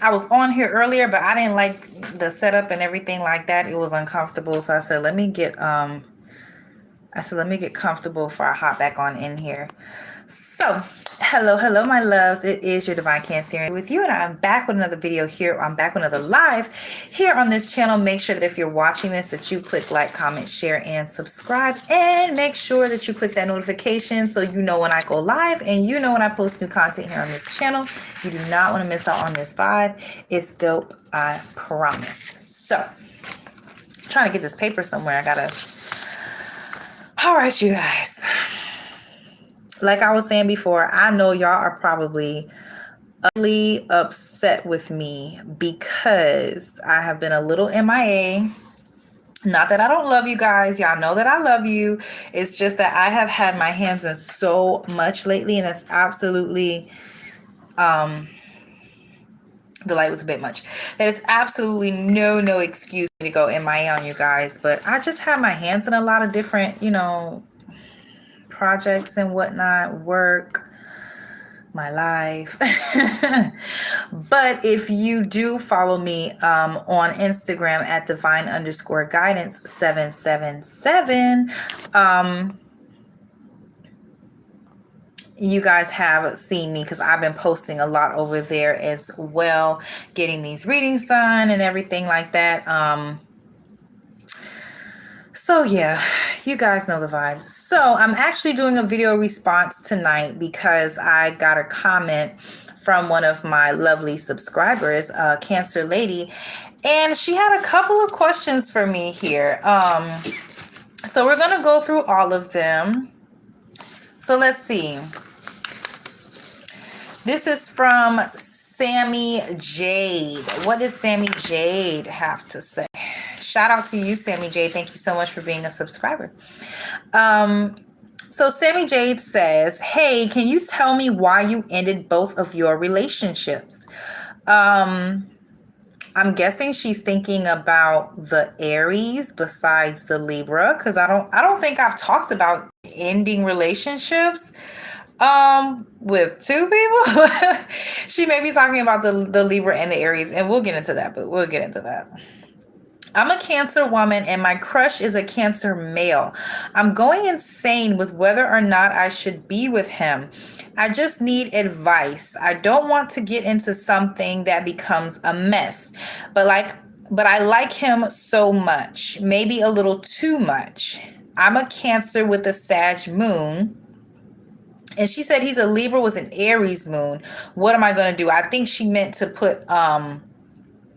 I was on here earlier, but I didn't like the setup and everything like that. It was uncomfortable. So I said, let me get comfortable before I hop back on in here. So, hello, my loves. It is your Divine Cancerian with you, and I'm back with another video here. I'm back with another live here on this channel. Make sure that if you're watching this, that you click like, comment, share, and subscribe, and make sure that you click that notification so you know when I go live and you know when I post new content here on this channel. You do not want to miss out on this vibe. It's dope, I promise. So, I'm trying to get this paper somewhere. All right, you guys. Like I was saying before, I know y'all are probably utterly upset with me because I have been a little MIA. Not that I don't love you guys. Y'all know that I love you. It's just that I have had my hands in so much lately, and it's absolutely, the light was a bit much. That is absolutely no excuse to go MIA on you guys. But I just have my hands in a lot of different, projects and whatnot, work, my life. But if you do follow me on Instagram at divine_guidance777, you guys have seen me because I've been posting a lot over there as well, getting these readings done and everything like that. So yeah, you guys know the vibes. So I'm actually doing a video response tonight because I got a comment from one of my lovely subscribers, Cancer Lady, and she had a couple of questions for me here. So we're gonna go through all of them. So let's see. This is from Sammy Jade. What does Sammy Jade have to say? Shout out to you, Sammy Jade. Thank you so much for being a subscriber. So Sammy Jade says, hey, can you tell me why you ended both of your relationships? I'm guessing she's thinking about the Aries besides the Libra, because I don't think I've talked about ending relationships with two people. She may be talking about the Libra and the Aries, and we'll get into that, but we'll get into that. I'm a Cancer woman and my crush is a Cancer male. I'm going insane with whether or not I should be with him. I just need advice. I don't want to get into something that becomes a mess, but I like him so much, maybe a little too much. I'm a Cancer with a Sag moon. And she said he's a Libra with an Aries moon. What am I going to do? I think she meant to put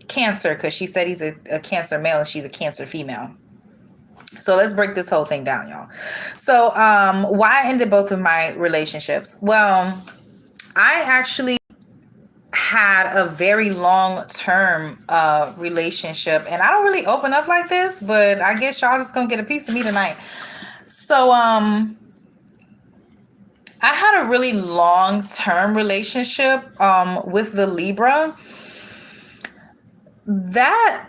Cancer, because she said he's a Cancer male and she's a Cancer female. So let's break this whole thing down, y'all. So why I ended both of my relationships? Well, I actually had a very long-term relationship, and I don't really open up like this, but I guess y'all just gonna get a piece of me tonight. So I had a really long-term relationship with the Libra. That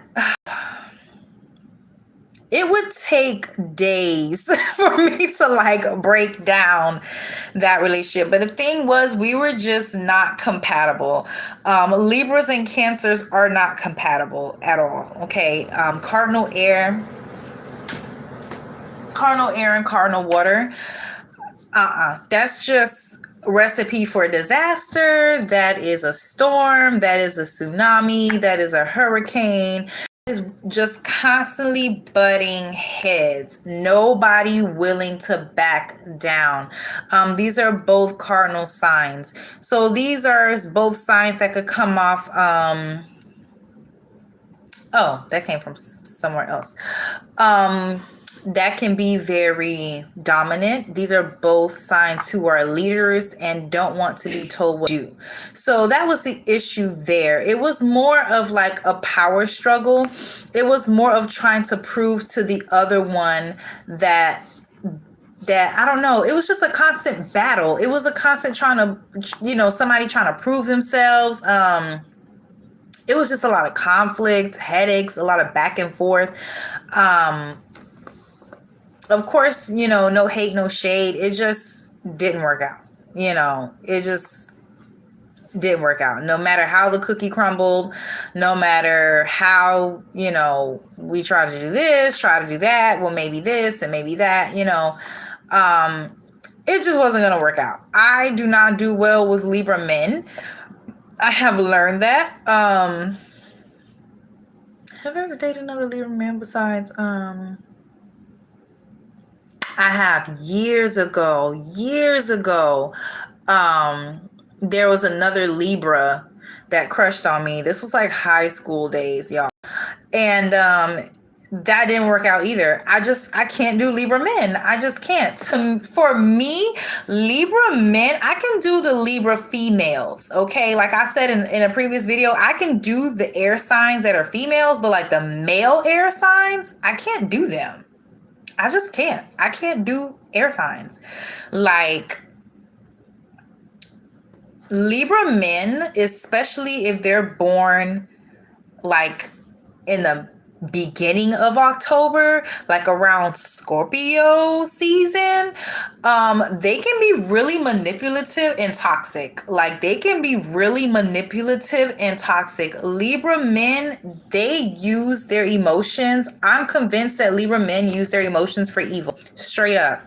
it would take days for me to break down that relationship. But the thing was, we were just not compatible. Libras and Cancers are not compatible at all. Okay. Cardinal air and cardinal water. That's just recipe for disaster. That is a storm. That is a tsunami. That is a hurricane. Is just constantly butting heads. Nobody willing to back down. These are both cardinal signs. So these are both signs that could come off. Oh, that came from somewhere else. That can be very dominant. These are both signs who are leaders and don't want to be told what to do. So that was the issue there. It was more of like a power struggle. It was more of trying to prove to the other one that I don't know. It was just a constant battle. It was a constant trying to, somebody trying to prove themselves. It was just a lot of conflict, headaches, a lot of back and forth. Of course, no hate, no shade. It just didn't work out. It just Didn't work out. No matter how the cookie crumbled, no matter how, we try to do this, try to do that, well, maybe this and maybe that, it just wasn't going to work out. I do not do well with Libra men. I have learned that. Have I ever dated another Libra man besides, I have years ago, there was another Libra that crushed on me. This was like high school days, y'all. And that didn't work out either. I can't do Libra men. I just can't. For me, Libra men, I can do the Libra females, okay? Like I said in a previous video, I can do the air signs that are females, but like the male air signs, I can't do them. I just can't. I can't do air signs. Like, Libra men, especially if they're born like in the beginning of October, like around Scorpio season, they can be really manipulative and toxic. Like, they can be really manipulative and toxic. Libra men, they use their emotions. I'm convinced that Libra men use their emotions for evil. Straight up.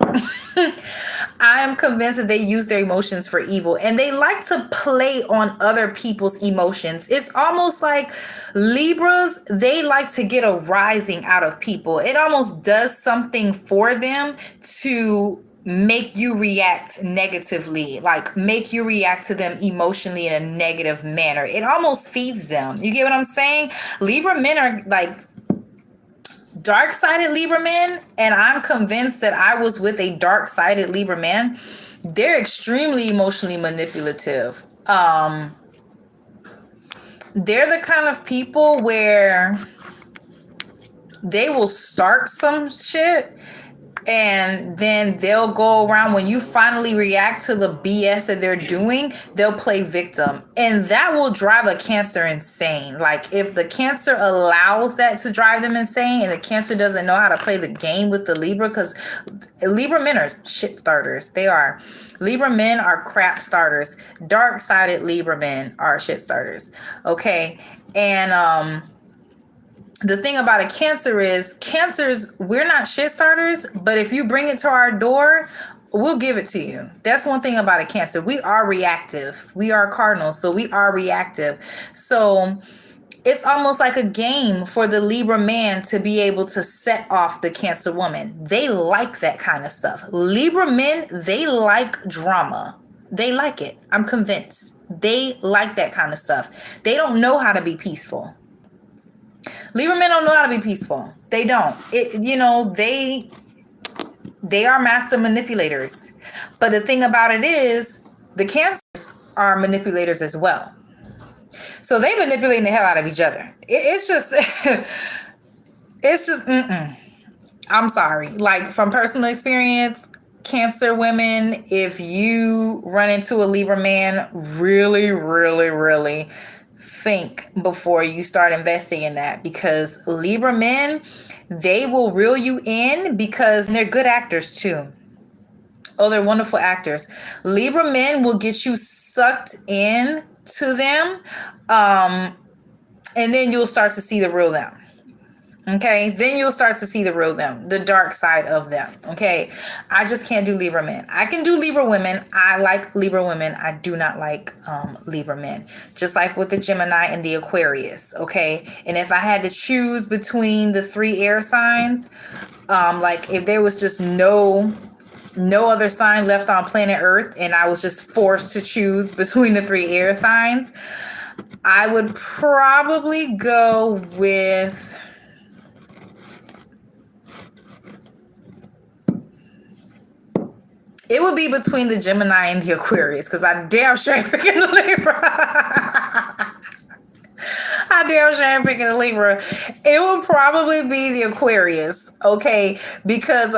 I am convinced that they use their emotions for evil, and they like to play on other people's emotions. It's almost like Libras, they like to get a rising out of people. It almost does something for them to make you react negatively, like make you react to them emotionally in a negative manner. It almost feeds them. You get what I'm saying? Libra men are like dark-sided Libra men, and I'm convinced that I was with a dark-sided Libra man. They're extremely emotionally manipulative. They're the kind of people where they will start some shit and then they'll go around, when you finally react to the BS that they're doing, they'll play victim. And that will drive a Cancer insane. Like, if the Cancer allows that to drive them insane, and the Cancer doesn't know how to play the game with the Libra, because Libra men are shit starters. They are. Libra men are crap starters. Dark-sided Libra men are shit starters. Okay? And, the thing about a Cancer is, Cancers, we're not shit starters, but if you bring it to our door, we'll give it to you. That's one thing about a Cancer. We are reactive. We are cardinals, so we are reactive. So it's almost like a game for the Libra man to be able to set off the Cancer woman. They like that kind of stuff. Libra men, they like drama. They like it. I'm convinced. They like that kind of stuff. They don't know how to be peaceful. Libra men don't know how to be peaceful. They don't. They are master manipulators. But the thing about it is, the Cancers are manipulators as well. So they manipulating the hell out of each other. It's just, I'm sorry. Like, from personal experience, Cancer women, if you run into a Libra man, really, really, really think before you start investing in that, because Libra men, they will reel you in, because they're good actors too. Oh, they're wonderful actors. Libra men will get you sucked in to them, and then you'll start to see the real them. Okay, then you'll start to see the real them, the dark side of them. Okay, I just can't do Libra men. I can do Libra women. I like Libra women. I do not like Libra men. Just like with the Gemini and the Aquarius. Okay, and if I had to choose between the 3 air signs, like if there was just no other sign left on planet Earth, and I was just forced to choose between the 3 air signs, I would probably go with, it would be between the Gemini and the Aquarius, because I damn sure ain't picking the Libra. I damn sure ain't picking the Libra. It would probably be the Aquarius, okay? Because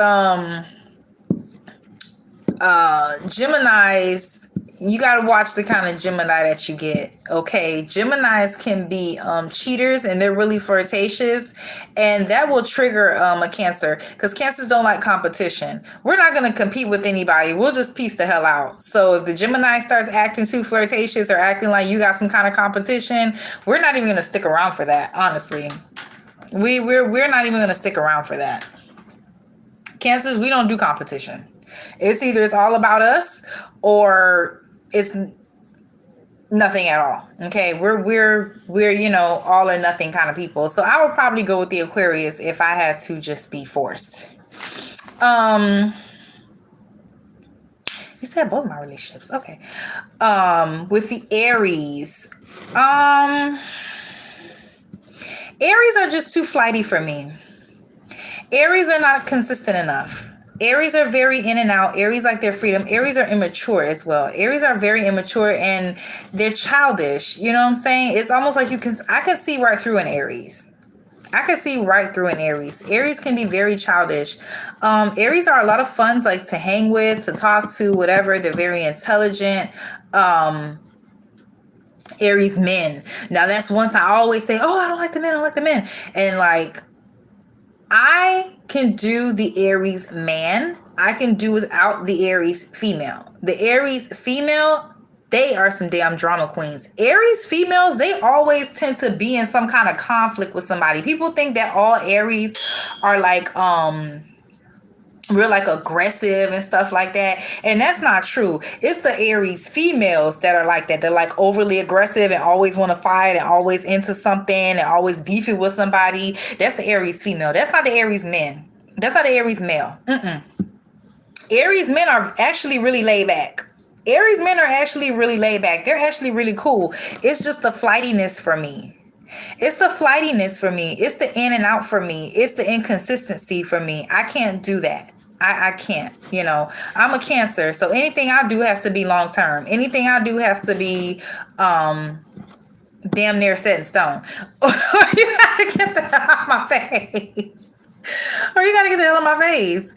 Geminis, you got to watch the kind of Gemini that you get. Okay, Geminis can be cheaters, and they're really flirtatious, and that will trigger a Cancer, because Cancers don't like competition. We're not going to compete with anybody. We'll just peace the hell out. So if the Gemini starts acting too flirtatious or acting like you got some kind of competition, we're not even going to stick around for that. Honestly, we're not even going to stick around for that. Cancers, we don't do competition. It's either it's all about us or it's nothing at all. Okay, we're all or nothing kind of people. So I would probably go with the Aquarius if I had to just be forced. You said both my relationships. Okay. With the Aries, Aries are just too flighty for me. Aries are not consistent enough. Aries are very in and out. Aries like their freedom. Aries are immature as well. Aries are very immature and they're childish. You know what I'm saying? It's almost like I can see right through an Aries. I can see right through an Aries. Aries can be very childish. Aries are a lot of fun to hang with, to talk to, whatever. They're very intelligent. Aries men. Now that's once I always say, oh, I don't like the men. I don't like the men. And I can do the Aries man. I can do without the Aries female. The Aries female, they are some damn drama queens. Aries females, they always tend to be in some kind of conflict with somebody. People think that all Aries are real aggressive and stuff like that, and that's not true. It's the Aries females that are like that. They're overly aggressive and always want to fight and always into something and always beefing with somebody. That's the Aries female. That's not the Aries men. That's not the Aries male. Aries men are actually really laid back. Aries men are actually really laid back. They're actually really cool. It's just the flightiness for me. It's the flightiness for me. It's the in and out for me. It's the inconsistency for me. I can't do that. I can't, I'm a Cancer. So anything I do has to be long term. Anything I do has to be damn near set in stone. Or you gotta get the hell out of my face. Or you gotta get the hell out of my face.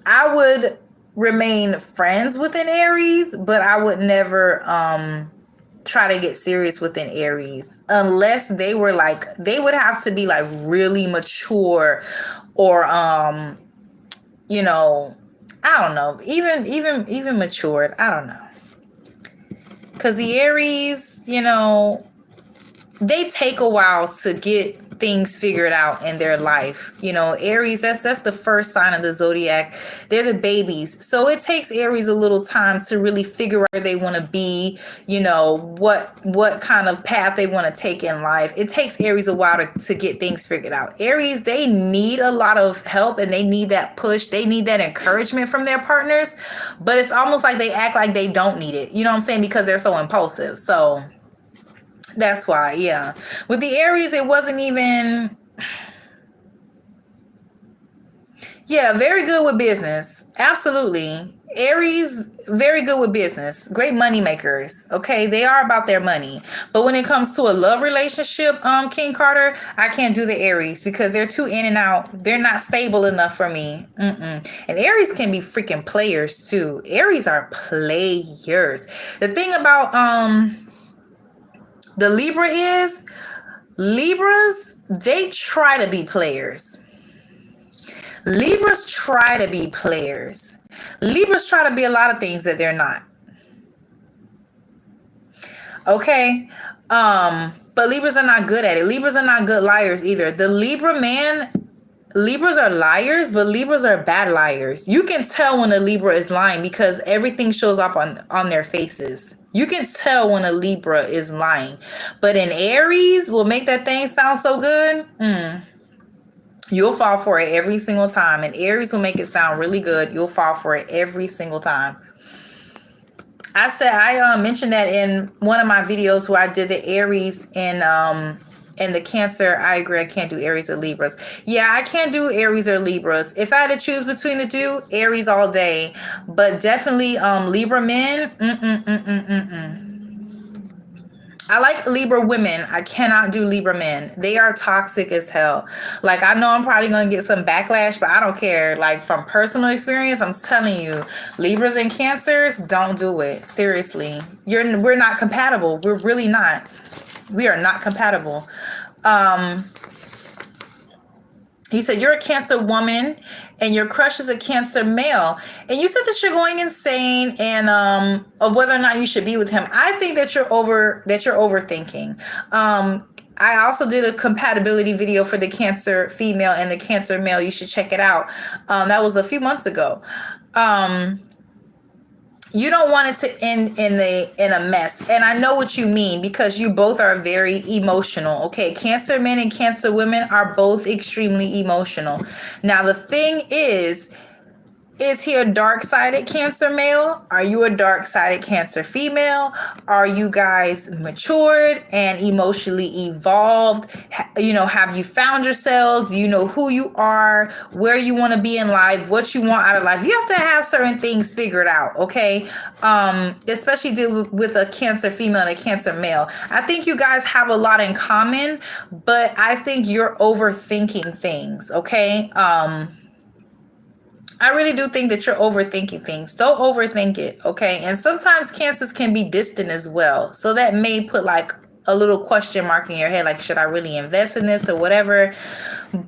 I would remain friends with an Aries, but I would never try to get serious with an Aries unless they were they would have to be really mature or I don't know, even matured. I don't know, because the Aries, they take a while to get things figured out in their life. Aries, that's the first sign of the zodiac. They're the babies. So it takes Aries a little time to really figure out where they want to be, what kind of path they want to take in life. It takes Aries a while to get things figured out. Aries, they need a lot of help and they need that push. They need that encouragement from their partners, but it's almost like they act like they don't need it. You know what I'm saying? Because they're so impulsive. So that's why, yeah. With the Aries, it wasn't even... Yeah, very good with business. Absolutely. Aries, very good with business. Great money makers. Okay, they are about their money. But when it comes to a love relationship, King Carter, I can't do the Aries because they're too in and out. They're not stable enough for me. And Aries can be freaking players too. Aries are players. The thing about the Libra is, Libras, they try to be players. Libras try to be players. Libras try to be a lot of things that they're not. Okay? But Libras are not good at it. Libras are not good liars either. The Libra man, Libras are liars, but Libras are bad liars. You can tell when a Libra is lying because everything shows up on their faces. You can tell when a Libra is lying. But an Aries will make that thing sound so good. You'll fall for it every single time. And Aries will make it sound really good. You'll fall for it every single time. I mentioned that in one of my videos where I did the Aries and the Cancer. I agree, I can't do Aries or Libras. Yeah, I can't do Aries or Libras. If I had to choose between the two, Aries all day. But definitely Libra men. I like Libra women. I cannot do Libra men. They are toxic as hell. Like, I know I'm probably going to get some backlash, but I don't care. Like, from personal experience, I'm telling you, Libras and Cancers, don't do it. Seriously. We're not compatible. We're really not. We are not compatible. You said you're a Cancer woman and your crush is a Cancer male. And you said that you're going insane and of whether or not you should be with him. I think that you're overthinking. I also did a compatibility video for the Cancer female and the Cancer male. You should check it out. That was a few months ago. You don't want it to end in a mess. And I know what you mean because you both are very emotional. Okay, Cancer men and Cancer women are both extremely emotional. Now, the thing is he a dark-sided Cancer male? Are you a dark-sided Cancer female? Are you guys matured and emotionally evolved? Have you found yourselves? Do you know who you are, where you want to be in life, what you want out of life? You have to have certain things figured out, okay? Especially deal with a Cancer female and a Cancer male. I think you guys have a lot in common, but I think you're overthinking things, okay? I really do think that you're overthinking things. Don't overthink it, okay? And sometimes Cancers can be distant as well. So that may put like a little question mark in your head, like, should I really invest in this or whatever?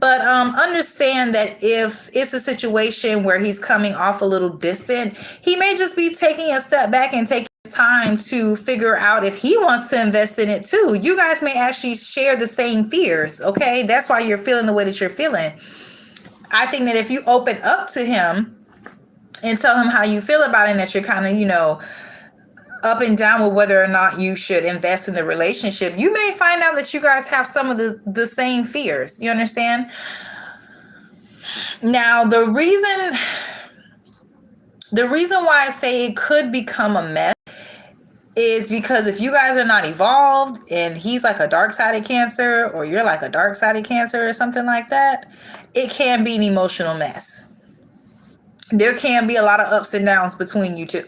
But understand that if it's a situation where he's coming off a little distant, he may just be taking a step back and taking time to figure out if he wants to invest in it too. You guys may actually share the same fears, okay? That's why you're feeling the way that you're feeling. I think that if you open up to him and tell him how you feel about him, that you're kind of, up and down with whether or not you should invest in the relationship, you may find out that you guys have some of the same fears. You understand? Now, the reason why I say it could become a mess is because if you guys are not evolved and he's like a dark-sided Cancer or you're like a dark-sided Cancer or something like that, it can be an emotional mess. There can be a lot of ups and downs between you two.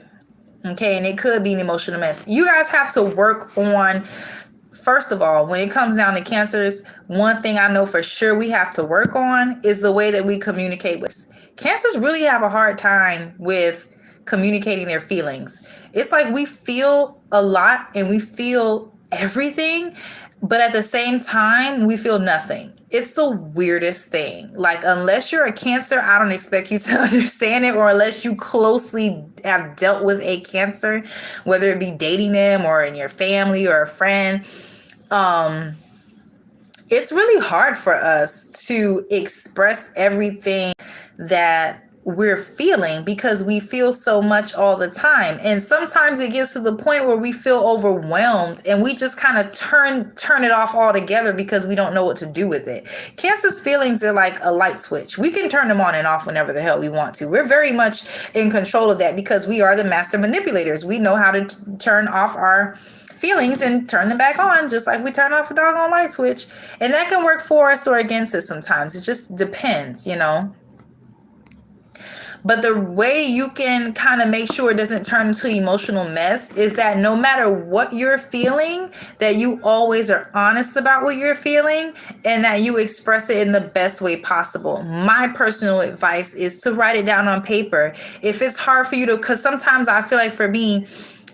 Okay, and it could be an emotional mess. You guys have to work on, first of all, when it comes down to Cancers, one thing I know for sure we have to work on is the way that we communicate with. Cancers really have a hard time with communicating their feelings. It's like we feel a lot and we feel everything, but at the same time, we feel nothing. It's the weirdest thing. Like, unless you're a Cancer, I don't expect you to understand it, or unless you closely have dealt with a Cancer, whether it be dating them or in your family or a friend. It's really hard for us to express everything that we're feeling because we feel so much all the time. And sometimes it gets to the point where we feel overwhelmed and we just kind of turn it off altogether because we don't know what to do with it. Cancer's feelings are like a light switch. We can turn them on and off whenever the hell we want to. We're very much in control of that because we are the master manipulators. We know how to turn off our feelings and turn them back on, just like we turn off a doggone light switch. And that can work for us or against us sometimes. It just depends, But the way you can kind of make sure it doesn't turn into an emotional mess is that no matter what you're feeling, that you always are honest about what you're feeling and that you express it in the best way possible. My personal advice is to write it down on paper. If it's hard for you to, because sometimes I feel like for me,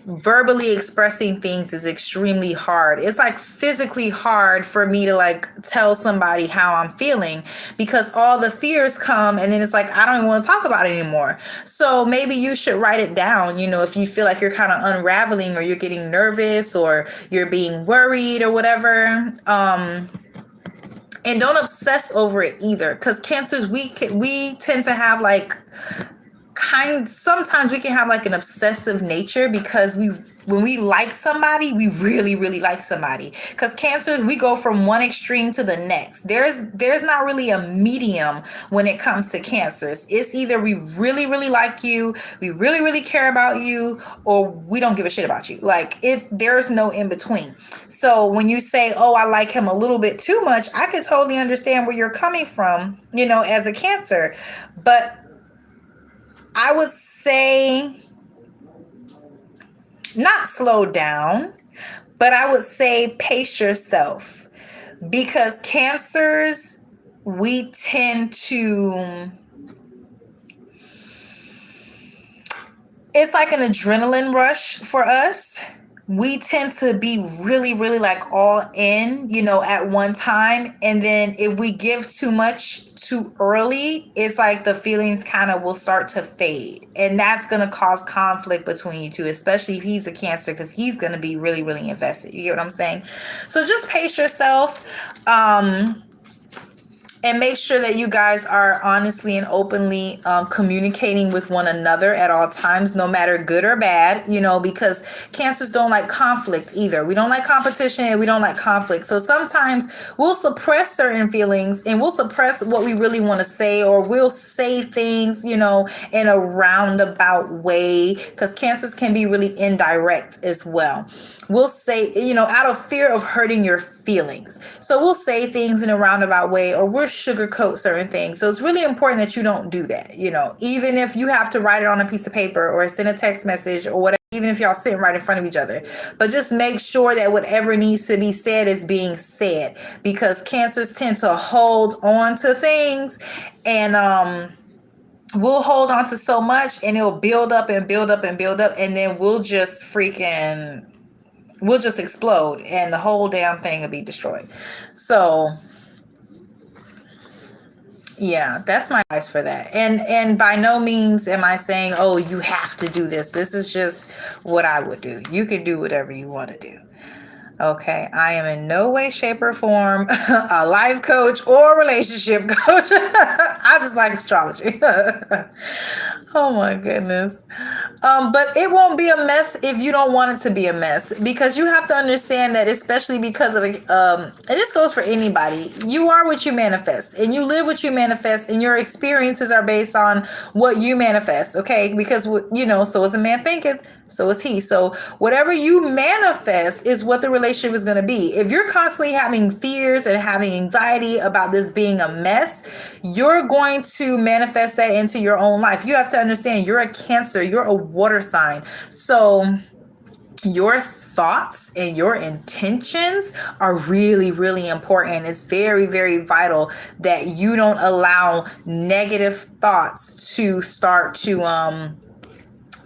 verbally expressing things is extremely hard. It's like physically hard for me to like tell somebody how I'm feeling because all the fears come and then it's like I don't even want to talk about it anymore. So maybe you should write it down, if you feel like you're kind of unraveling or you're getting nervous or you're being worried or whatever. And don't obsess over it either, because Cancers, we tend to have like sometimes we can have like an obsessive nature because when we like somebody, we really, really like somebody. Because Cancers, we go from one extreme to the next. There's not really a medium when it comes to Cancers. It's either we really, really like you, we really, really care about you, or we don't give a shit about you. Like there's no in between. So when you say, oh, I like him a little bit too much, I could totally understand where you're coming from, as a Cancer. But I would say not slow down, But I would say pace yourself, because Cancers, we tend to, it's like an adrenaline rush for us. We tend to be really, really like all in, at one time. And then if we give too much too early, it's like the feelings kind of will start to fade. And that's going to cause conflict between you two, especially if he's a Cancer, because he's going to be really, really invested. You get what I'm saying? So just pace yourself. And make sure that you guys are honestly and openly communicating with one another at all times, no matter good or bad, because Cancers don't like conflict either. We don't like competition and we don't like conflict. So sometimes we'll suppress certain feelings and we'll suppress what we really want to say, or we'll say things, in a roundabout way, because Cancers can be really indirect as well. We'll say, out of fear of hurting your feelings. So we'll say things in a roundabout way, or we'll sugarcoat certain things. So it's really important that you don't do that. Even if you have to write it on a piece of paper or send a text message or whatever, even if y'all sitting right in front of each other, but just make sure that whatever needs to be said is being said, because Cancers tend to hold on to things, and we'll hold on to so much and it'll build up and build up and build up, and then we'll just explode and the whole damn thing will be destroyed. So yeah, that's my advice for that. And by no means am I saying, oh, you have to do this. This is just what I would do. You can do whatever you want to do. Okay, I am in no way, shape, or form a life coach or relationship coach. I just like astrology. Oh my goodness. But it won't be a mess if you don't want it to be a mess, because you have to understand that, especially because of, and this goes for anybody, you are what you manifest, and you live what you manifest, and your experiences are based on what you manifest. Okay, because so as a man thinketh, so is he. So whatever you manifest is what the relationship is going to be. If you're constantly having fears and having anxiety about this being a mess, you're going to manifest that into your own life. You have to understand, you're a Cancer, you're a water sign. So your thoughts and your intentions are really, really important. It's very, very vital that you don't allow negative thoughts to start to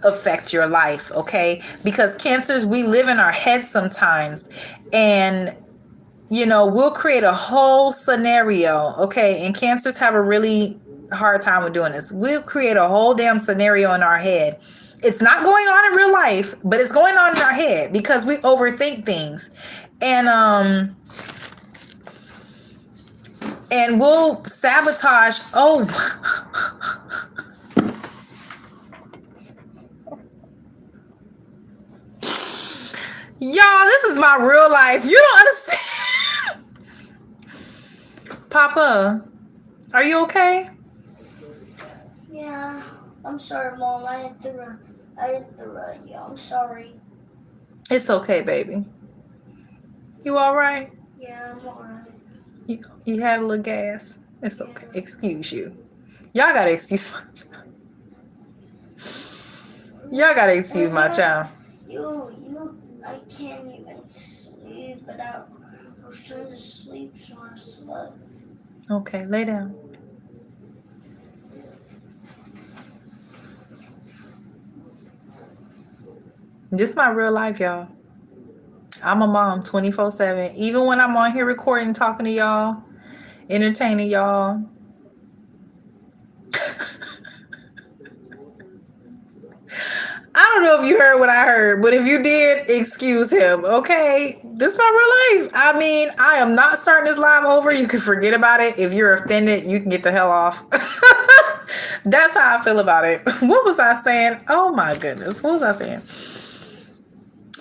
affect your life. Okay, because Cancers, we live in our heads sometimes, and we'll create a whole scenario. Okay, and Cancers have a really hard time with doing this. We'll create a whole damn scenario in our head. It's not going on in real life, but it's going on in our head because we overthink things, and we'll sabotage. Oh. Y'all, this is my real life. You don't understand. Papa, are you okay? Yeah, I'm sorry, Mom. I hit the run. Yeah, I'm sorry. It's okay, baby. You all right? Yeah, I'm all right. You had a little gas. It's okay. Yeah. Excuse you. Y'all gotta excuse my child. Y'all gotta excuse my child. I can't even sleep, but I was trying to sleep, so I slept. Okay, lay down. This is my real life, y'all. I'm a mom 24/7. Even when I'm on here recording, talking to y'all, entertaining y'all. I don't know if you heard what I heard, but if you did, excuse him, okay? This is my real life. I mean, I am not starting this live over. You can forget about it. If you're offended, you can get the hell off. That's how I feel about it. What was I saying? Oh my goodness. What was I saying?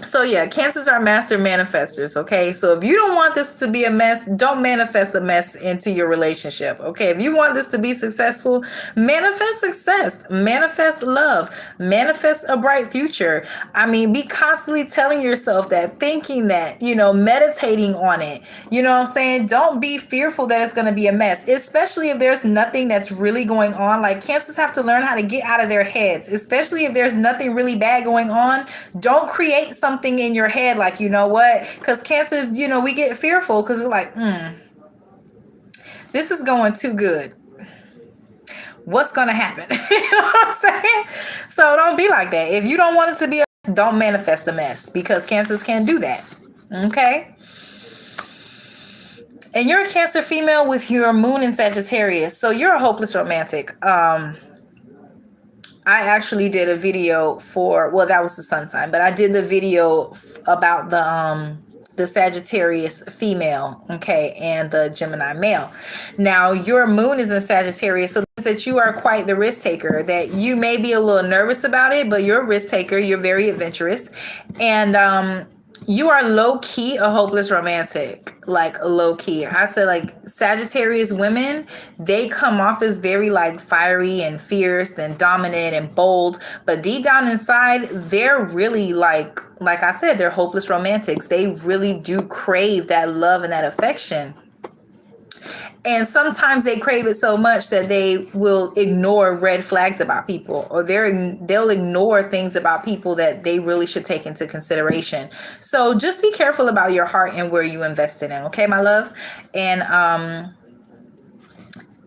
So yeah, Cancers are master manifestors, okay? So if you don't want this to be a mess, don't manifest a mess into your relationship, okay? If you want this to be successful, manifest success, manifest love, manifest a bright future. I mean, be constantly telling yourself that, thinking that, meditating on it. You know what I'm saying? Don't be fearful that it's going to be a mess, especially if there's nothing that's really going on. Like, Cancers have to learn how to get out of their heads, especially if there's nothing really bad going on. Don't create something something in your head, like, you know what? Because Cancers, you know, we get fearful because we're like, this is going too good. What's going to happen? You know what I'm saying? So don't be like that. If you don't want it to be, don't manifest a mess, because Cancers can do that. Okay? And you're a Cancer female with your moon in Sagittarius. So you're a hopeless romantic. I actually did a video for, well, that was the sun sign, but I did the video about the Sagittarius female, okay, and the Gemini male. Now, your moon is in Sagittarius, so that you are quite the risk taker, that you may be a little nervous about it, but you're a risk taker. You're very adventurous, and you are low-key a hopeless romantic, like low-key. I said, like, Sagittarius women, they come off as very like fiery and fierce and dominant and bold, but deep down inside, they're really like I said, they're hopeless romantics. They really do crave that love and that affection. And sometimes they crave it so much that they will ignore red flags about people, or they'll ignore things about people that they really should take into consideration. So just be careful about your heart and where you invest it in. Okay, my love? And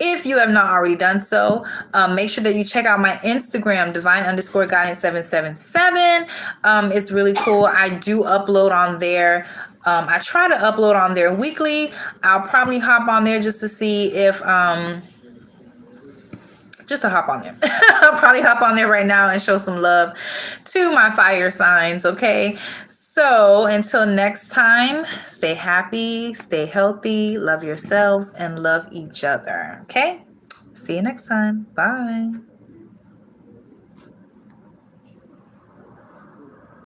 if you have not already done so, make sure that you check out my Instagram, divine_guidance777. It's really cool. I do upload on there. I try to upload on there weekly. I'll probably hop on there just to see if, just to hop on there. I'll probably hop on there right now and show some love to my fire signs, okay? So until next time, stay happy, stay healthy, love yourselves, and love each other, okay? See you next time. Bye.